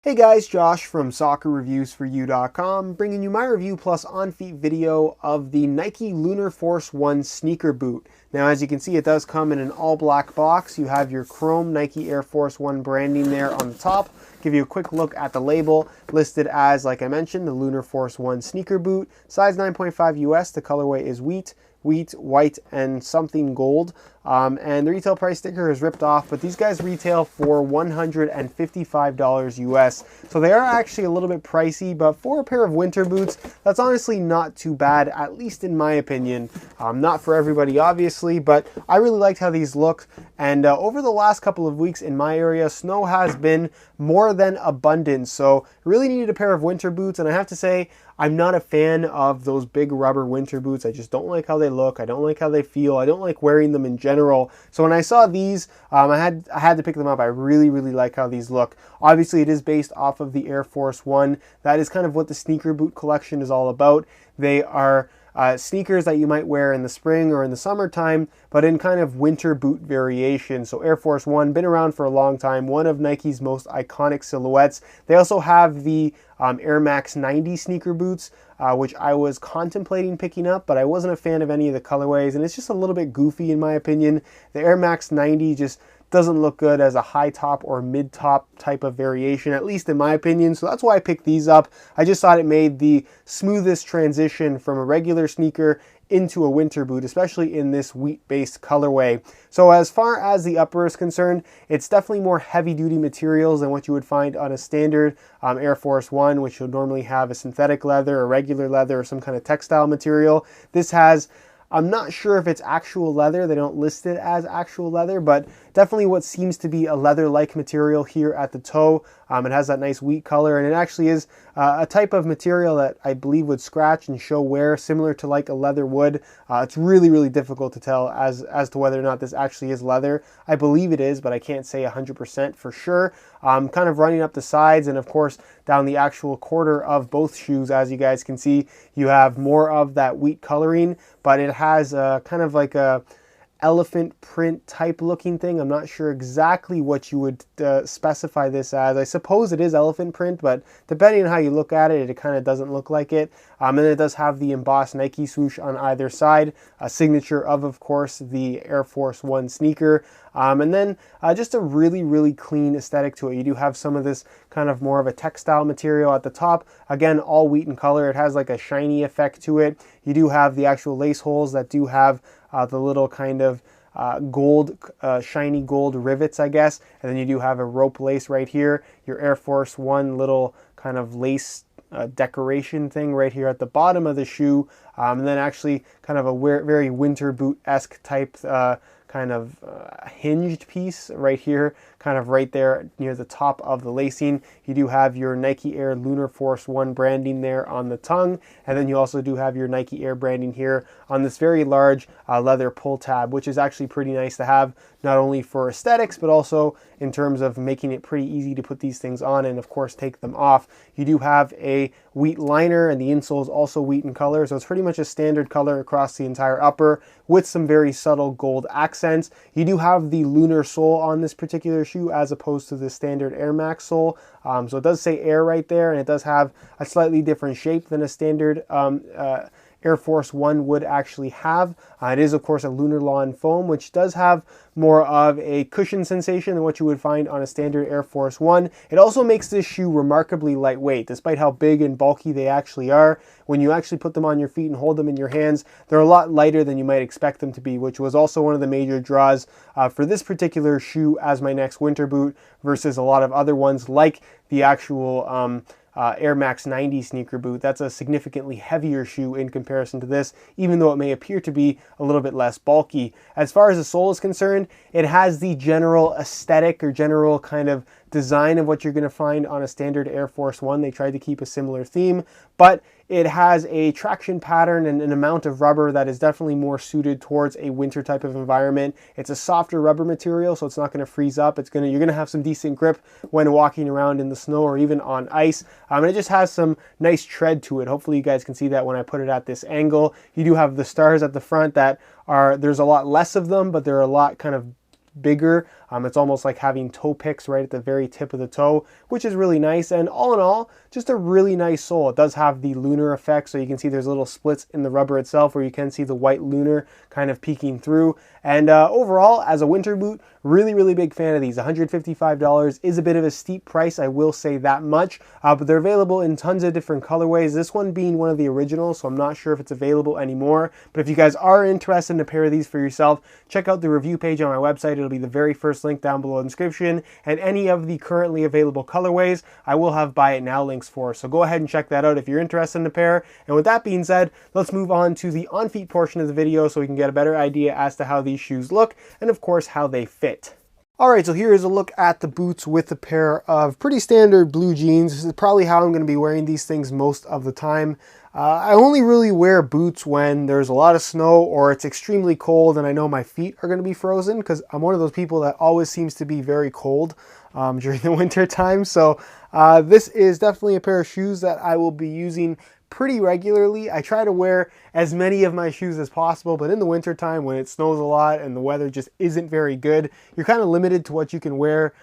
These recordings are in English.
Hey guys, Josh from soccerreviewsforyou.com, bringing you my review plus on-feet video of the Nike Lunar Force 1 sneaker boot. Now, as you can see, it does come in an all-black box. You have your chrome Nike Air Force 1 branding there on the top. Give you a quick look at the label, listed as, like I mentioned, the Lunar Force 1 sneaker boot. Size 9.5 US, the colorway is wheat, white, and something gold. And the retail price sticker is ripped off, but these guys retail for $155 US. So they are actually a little bit pricey, but for a pair of winter boots, that's honestly not too bad, at least in my opinion. Not for everybody, obviously, but I really liked how these look. And over the last couple of weeks in my area, snow has been more than abundant. So really needed a pair of winter boots, and I have to say, I'm not a fan of those big rubber winter boots. I just don't like how they look. I don't like how they feel. I don't like wearing them in general. So when I saw these, I had to pick them up. I really like how these look. Obviously, it is based off of the Air Force 1. That is kind of what the sneaker boot collection is all about. They are sneakers that you might wear in the spring or in the summertime, but in kind of winter boot variation. So Air Force 1, been around for a long time, one of Nike's most iconic silhouettes. They also have the Air Max 90 sneaker boots, which I was contemplating picking up, but I wasn't a fan of any of the colorways, and it's just a little bit goofy in my opinion. The Air Max 90 just doesn't look good as a high top or mid top type of variation, at least in my opinion. So that's why I picked these up. I just thought it made the smoothest transition from a regular sneaker into a winter boot, especially in this wheat-based colorway. So as far as the upper is concerned, it's definitely more heavy-duty materials than what you would find on a standard Air Force 1, which would normally have a synthetic leather, or regular leather, or some kind of textile material. This has, I'm not sure if it's actual leather. They don't list it as actual leather, but definitely what seems to be a leather-like material here at the toe. It has that nice wheat color, and it actually is a type of material that I believe would scratch and show wear, similar to like a leather would. It's really difficult to tell as to whether or not this actually is leather. I believe it is, but I can't say 100% for sure. Kind of running up the sides and of course down the actual quarter of both shoes, as you guys can see, you have more of that wheat coloring, but it has kind of like a elephant print type looking thing. I'm not sure exactly what you would specify this as. I suppose it is elephant print, but depending on how you look at it, it kind of doesn't look like it. And it does have the embossed Nike swoosh on either side, a signature of course, the Air Force 1 sneaker. And then just a really clean aesthetic to it. You do have some of this kind of more of a textile material at the top. Again, all wheat in color. It has like a shiny effect to it. You do have the actual lace holes that do have the little kind of gold, shiny gold rivets, I guess. And then you do have a rope lace right here. Your Air Force 1 little kind of lace decoration thing right here at the bottom of the shoe. And then actually kind of a very winter boot-esque type kind of hinged piece right here, kind of right there near the top of the lacing. You do have your Nike Air Lunar Force 1 branding there on the tongue, and then you also do have your Nike Air branding here on this very large leather pull tab, which is actually pretty nice to have, not only for aesthetics, but also in terms of making it pretty easy to put these things on and of course take them off. You do have a wheat liner, and the insole is also wheat in color, so it's pretty much a standard color across the entire upper with some very subtle gold accents. You do have the Lunar sole on this particular shoe as opposed to the standard Air Max sole. So it does say Air right there, and it does have a slightly different shape than a standard Air Force 1 would actually have. It is, of course, a Lunar Lawn foam, which does have more of a cushion sensation than what you would find on a standard Air Force 1. It also makes this shoe remarkably lightweight, despite how big and bulky they actually are. When you actually put them on your feet and hold them in your hands, they're a lot lighter than you might expect them to be, which was also one of the major draws for this particular shoe as my next winter boot versus a lot of other ones like the actual Air Max 90 sneaker boot. That's a significantly heavier shoe in comparison to this, even though it may appear to be a little bit less bulky. As far as the sole is concerned, it has the general aesthetic or general kind of design of what you're going to find on a standard Air Force 1. They tried to keep a similar theme, but it has a traction pattern and an amount of rubber that is definitely more suited towards a winter type of environment. It's a softer rubber material, so it's not going to freeze up. You're going to have some decent grip when walking around in the snow or even on ice. And it just has some nice tread to it. Hopefully you guys can see that when I put it at this angle. You do have the stars at the front that are, there's a lot less of them, but they're a lot kind of bigger It's almost like having toe picks right at the very tip of the toe, which is really nice. And all in all, just a really nice sole. It does have the Lunar effect, so you can see there's little splits in the rubber itself where you can see the white Lunar kind of peeking through. And overall, as a winter boot, really big fan of these. $155 is a bit of a steep price, I will say that much, but they're available in tons of different colorways. This one being one of the originals, so I'm not sure if it's available anymore. But if you guys are interested in a pair of these for yourself, check out the review page on my website. It'll be the very first link down below in the description, and any of the currently available colorways I will have buy it now links for. So go ahead and check that out if you're interested in the pair. And with that being said, let's move on to the on feet portion of the video so we can get a better idea as to how these shoes look and of course how they fit. Alright, so here is a look at the boots with a pair of pretty standard blue jeans. This is probably how I'm going to be wearing these things most of the time. I only really wear boots when there's a lot of snow or it's extremely cold and I know my feet are going to be frozen, because I'm one of those people that always seems to be very cold during the winter time. So this is definitely a pair of shoes that I will be using pretty regularly. I try to wear as many of my shoes as possible, but in the winter time when it snows a lot and the weather just isn't very good, you're kind of limited to what you can wear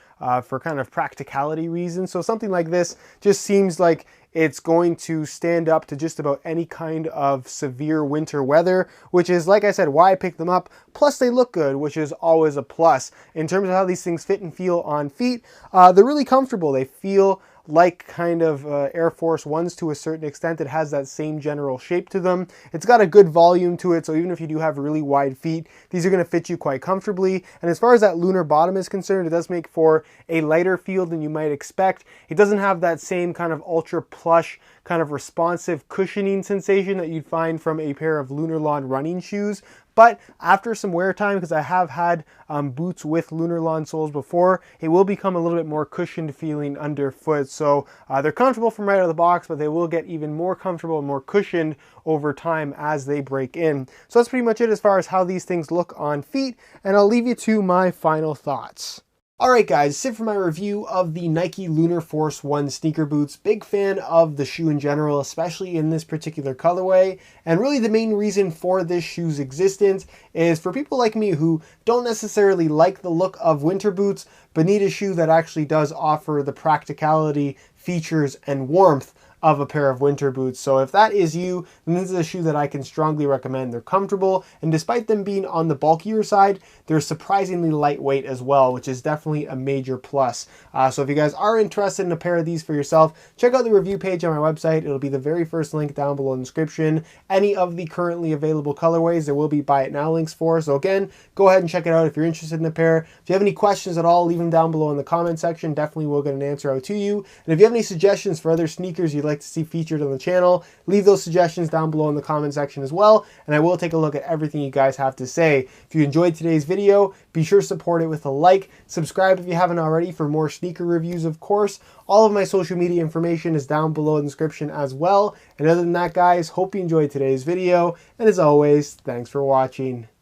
for kind of practicality reasons. So something like this just seems like it's going to stand up to just about any kind of severe winter weather, which is, like I said, why I picked them up. Plus they look good, which is always a plus. In terms of how these things fit and feel on feet, they're really comfortable. They feel like kind of Air Force Ones to a certain extent. It has that same general shape to them. It's got a good volume to it, so even if you do have really wide feet, these are going to fit you quite comfortably. And as far as that Lunar bottom is concerned, it does make for a lighter feel than you might expect. It doesn't have that same kind of ultra plush, kind of responsive cushioning sensation that you'd find from a pair of Lunar Lawn running shoes. But after some wear time, because I have had boots with Lunar Lawn soles before, it will become a little bit more cushioned feeling underfoot. So they're comfortable from right out of the box, but they will get even more comfortable and more cushioned over time as they break in. So that's pretty much it as far as how these things look on feet, and I'll leave you to my final thoughts. Alright guys, that's it for my review of the Nike Lunar Force 1 sneaker boots. Big fan of the shoe in general, especially in this particular colorway. And really the main reason for this shoe's existence is for people like me who don't necessarily like the look of winter boots, but need a shoe that actually does offer the practicality, features, and warmth of a pair of winter boots. So if that is you, then this is a shoe that I can strongly recommend. They're comfortable, and despite them being on the bulkier side, they're surprisingly lightweight as well, which is definitely a major plus. So if you guys are interested in a pair of these for yourself, check out the review page on my website. It'll be the very first link down below in the description. Any of the currently available colorways, there will be buy it now links for. So again, go ahead and check it out if you're interested in a pair. If you have any questions at all, leave them down below in the comment section. Definitely will get an answer out to you. And if you have any suggestions for other sneakers you'd like to see featured on the channel, leave those suggestions down below in the comment section as well, and I will take a look at everything you guys have to say. If you enjoyed today's video, be sure to support it with a like, subscribe if you haven't already for more sneaker reviews, of course. All of my social media information is down below in the description as well. And other than that guys, hope you enjoyed today's video, and as always, thanks for watching.